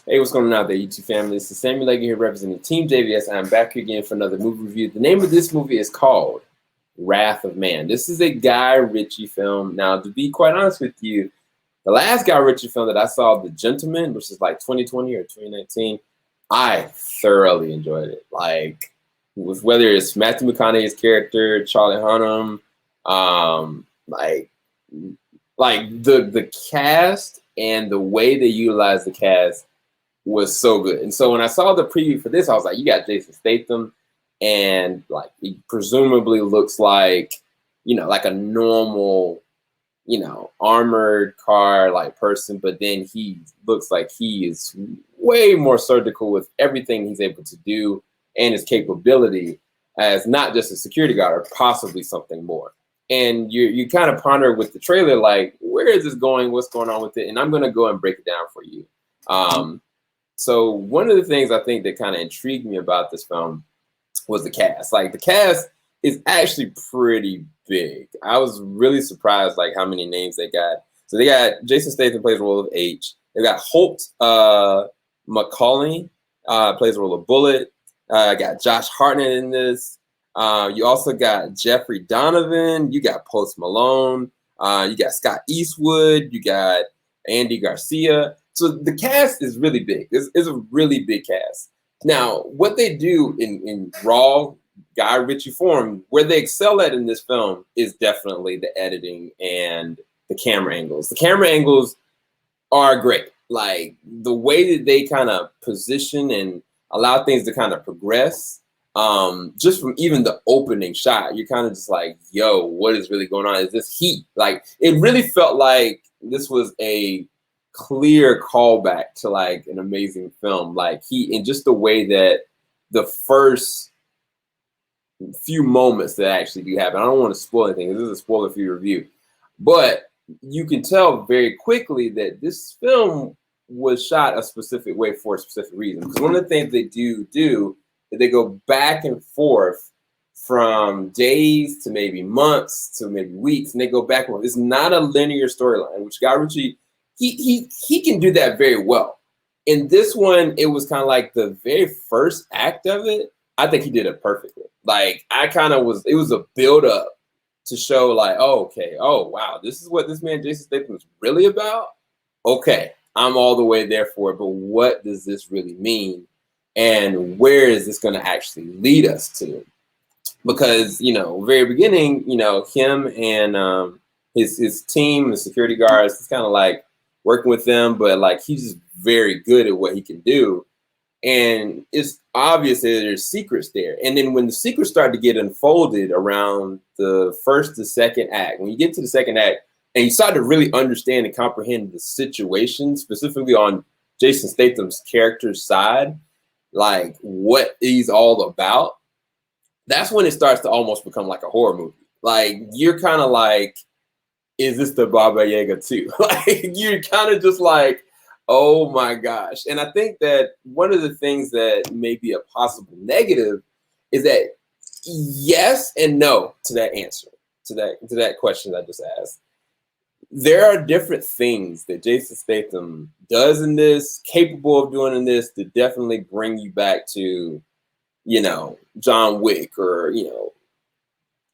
Hey, what's going on out there, YouTube family? This is Samuel Legge here representing Team Davies. I'm back here again for another movie review. The name of this movie is called Wrath of Man. This is a Guy Ritchie film. Now, to be quite honest with you, the last Guy Ritchie film that I saw, The Gentleman, which is like 2020 or 2019, I thoroughly enjoyed it. Like, with whether it's Matthew McConaughey's character, Charlie Hunnam, like the cast and the way they utilized the cast was so good. And so when I saw the preview for this, I was like, you got Jason Statham, and like he presumably looks like, you know, like a normal, you know, armored car like person, but then he looks like he is way more surgical with everything he's able to do and his capability as not just a security guard or possibly something more. And you kind of ponder with the trailer, like, where is this going? What's going on with it? And I'm going to go and break it down for you. So one of the things I think that kind of intrigued me about this film was the cast. Like, the cast is actually pretty big. I was really surprised, like, how many names they got. So they got Jason Statham plays the role of H. They got Holt McCallany plays the role of Bullet. Got Josh Hartnett in this. You also got Jeffrey Donovan. You got Post Malone. You got Scott Eastwood. You got Andy Garcia. So the cast is really big. It's a really big cast. Now, what they do in raw Guy Ritchie form, where they excel at in this film, is definitely the editing and the camera angles. The camera angles are great. Like, the way that they kind of position and allow things to kind of progress, just from even the opening shot, you're kind of just like, yo, what is really going on? Is this heat? Like, it really felt like this was a clear callback to like an amazing film. Like, and just the way that the first few moments that actually do happen. I don't want to spoil anything. This is a spoiler-free review, but you can tell very quickly that this film was shot a specific way for a specific reason. Because one of the things they do is they go back and forth from days to maybe months to maybe weeks, and they go back and forth. It's not a linear storyline, which Guy Ritchie, he can do that very well. In this one, it was kind of like the very first act of it. I think he did it perfectly. Like, it was a build up to show like, oh, okay, oh, wow, this is what this man Jason Statham is really about. Okay, I'm all the way there for it, but what does this really mean? And where is this going to actually lead us to? Because, you know, very beginning, you know, him and his team, the security guards, it's kind of like working with them, but like he's just very good at what he can do. And it's obvious that there's secrets there. And then when the secrets start to get unfolded around the first to second act, when you get to the second act and you start to really understand and comprehend the situation, specifically on Jason Statham's character's side, like what he's all about, that's when it starts to almost become like a horror movie. Like, you're kind of like, is this the Baba Yaga 2? Like, you're kind of just like, oh my gosh. And I think that one of the things that may be a possible negative is that yes and no to that answer, to that question I just asked. There are different things that Jason Statham does in this, capable of doing in this, to definitely bring you back to, you know, John Wick, or, you know,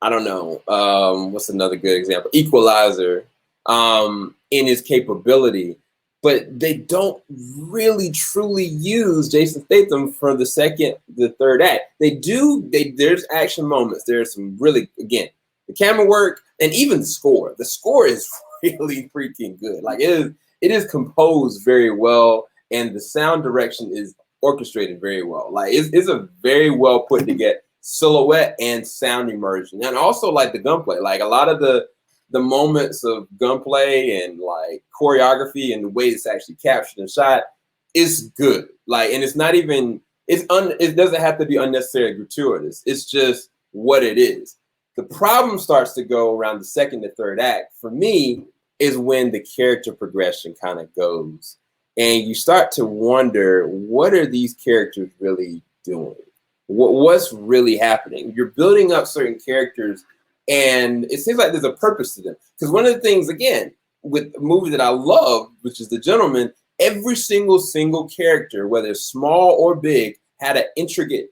I don't know, what's another good example? Equalizer, in his capability. But they don't really truly use Jason Statham for the second, the third act. There's action moments. There's some really, again, the camera work and even the score. The score is really freaking good. Like, it is composed very well, and the sound direction is orchestrated very well. Like, it's a very well put together silhouette and sound immersion. And also like the gunplay, like a lot of the moments of gunplay and like choreography and the way it's actually captured and shot is good. Like, and it's not even, it doesn't have to be unnecessarily gratuitous. It's just what it is. The problem starts to go around the second to third act for me is when the character progression kind of goes, and you start to wonder, what are these characters really doing? What's really happening? You're building up certain characters, and it seems like there's a purpose to them. Because one of the things, again, with a movie that I love, which is The Gentleman, every single character, whether small or big, had an intricate,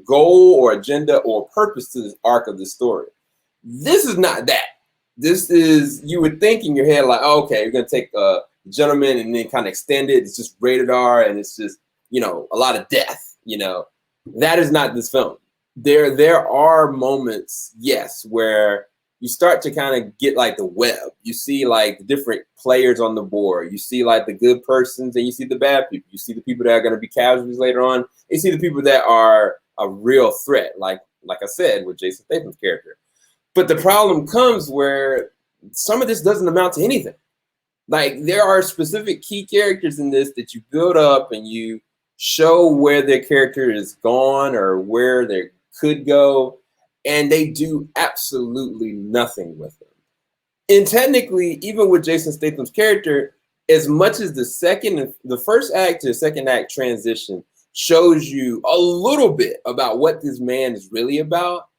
goal or agenda or purpose to this arc of the story. This is not that. This is, you would think in your head like, oh, okay, you're gonna take a gentleman and then kind of extend it. It's just rated R and it's just, a lot of death. That is not this film. There are moments, yes, where you start to kind of get like the web. You see like the different players on the board. You see like the good persons and you see the bad people. You see the people that are going to be casualties later on. You see the people that are a real threat, like I said, with Jason Statham's character. But the problem comes where some of this doesn't amount to anything. Like there are specific key characters in this that you build up and you show where their character is gone or where they could go, and they do absolutely nothing with them. And technically, even with Jason Statham's character, as much as the first act to the second act transition shows you a little bit about what this man is really about,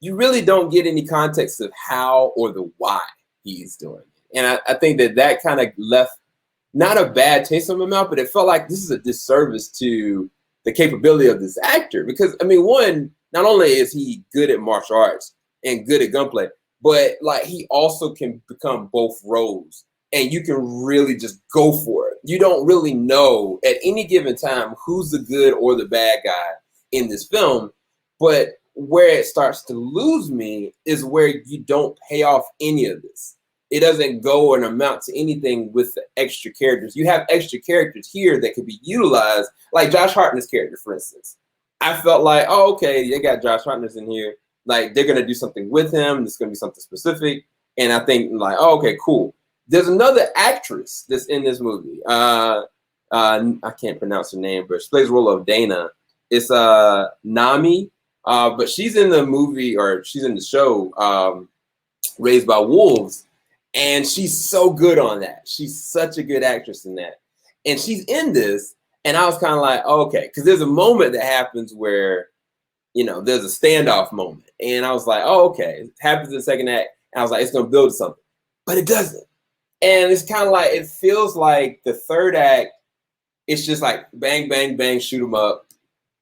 you really don't get any context of how or the why he's doing it. And I think that kind of left not a bad taste in my mouth, but it felt like this is a disservice to the capability of this actor. Because, I mean, one, not only is he good at martial arts and good at gunplay, but like he also can become both roles and you can really just go for it. You don't really know at any given time who's the good or the bad guy in this film. But where it starts to lose me is where you don't pay off any of this. It doesn't go and amount to anything with the extra characters. You have extra characters here that could be utilized, like Josh Hartnett's character, for instance. I felt like, oh, okay, they got Josh Hartnett in here. Like, they're going to do something with him. It's going to be something specific. And I think, like, oh, okay, cool. There's another actress that's in this movie. I can't pronounce her name, but she plays the role of Dana. It's Nami. But she's in the movie, or she's in the show, Raised by Wolves. And she's so good on that. She's such a good actress in that. And she's in this. And I was kind of like, oh, okay, because there's a moment that happens where, there's a standoff moment. And I was like, oh, okay, it happens in the second act. And I was like, it's going to build something. But it doesn't. And it's kind of like, it feels like the third act, it's just like bang, bang, bang, shoot them up.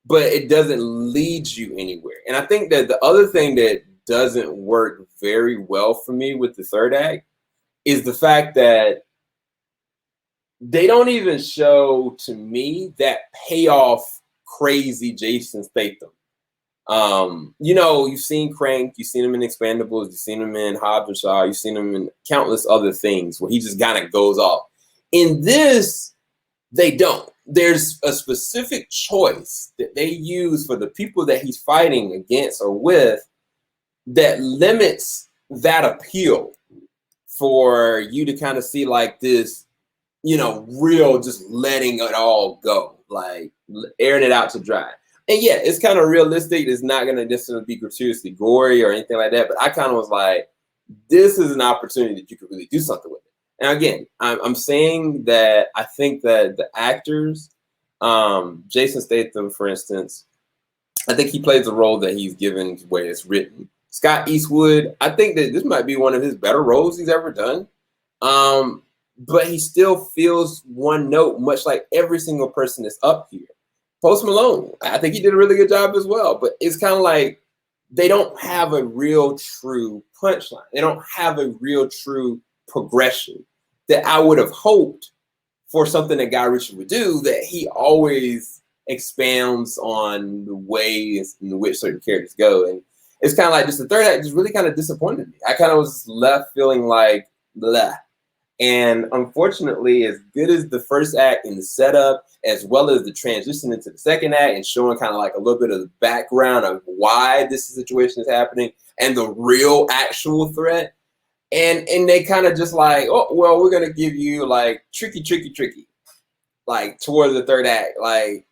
But it doesn't lead you anywhere. And I think that the other thing that doesn't work very well for me with the third act is the fact that they don't even show to me that payoff crazy Jason Statham. You've seen Crank, you've seen him in Expendables, you've seen him in Hobbs and Shaw, you've seen him in countless other things where he just kind of goes off. In this, they don't. There's a specific choice that they use for the people that he's fighting against or with that limits that appeal for you to kind of see like this, real just letting it all go, like airing it out to dry. And yeah, it's kind of realistic. It's not going to necessarily be gratuitously gory or anything like that. But I kind of was like, this is an opportunity that you could really do something with it. And again, I'm saying that I think that the actors, Jason Statham, for instance, I think he plays the role that he's given the way it's written. Scott Eastwood, I think that this might be one of his better roles he's ever done. But he still feels one note, much like every single person that's up here. Post Malone, I think he did a really good job as well. But it's kind of like they don't have a real true punchline. They don't have a real true progression that I would have hoped for something that Guy Ritchie would do, that he always expounds on the ways in which certain characters go. And it's kind of like just the third act just really kind of disappointed me. I kind of was left feeling like blah. And unfortunately, as good as the first act in the setup, as well as the transition into the second act and showing kind of like a little bit of the background of why this situation is happening and the real actual threat, and they kind of just like, oh, well, we're going to give you like tricky, like towards the third act. Like,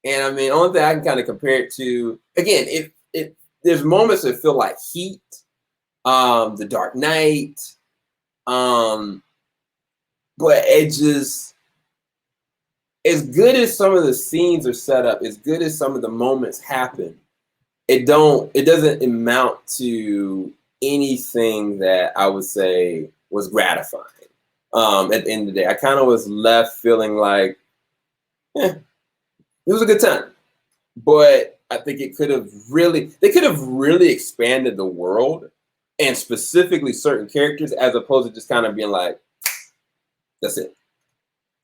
and I mean, only thing I can kind of compare it to, again, there's moments that feel like Heat, The Dark Knight, but it just, as good as some of the scenes are set up, as good as some of the moments happen, it doesn't amount to anything that I would say was gratifying. At the end of the day, I kind of was left feeling like, it was a good time. But I think they could have really expanded the world and specifically certain characters as opposed to just kind of being like, that's it.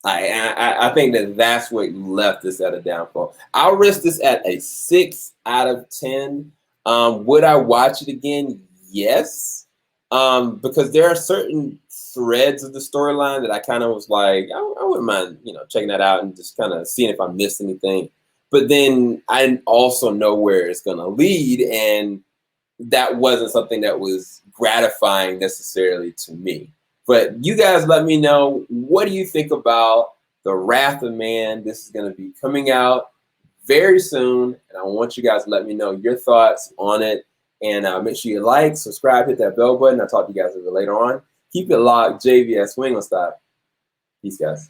I think that's what left this at a downfall. I'll rest this at a 6 out of 10. Would I watch it again? Yes. Because there are certain threads of the storyline that I kind of was like, I wouldn't mind, checking that out and just kind of seeing if I missed anything. But then I also know where it's going to lead, and that wasn't something that was gratifying necessarily to me. But you guys let me know, what do you think about The Wrath of Man? This is going to be coming out very soon, and I want you guys to let me know your thoughts on it. And make sure you like, subscribe, hit that bell button. I'll talk to you guys a little later on. Keep it locked. JVS, we ain't gonna stop. Peace, guys.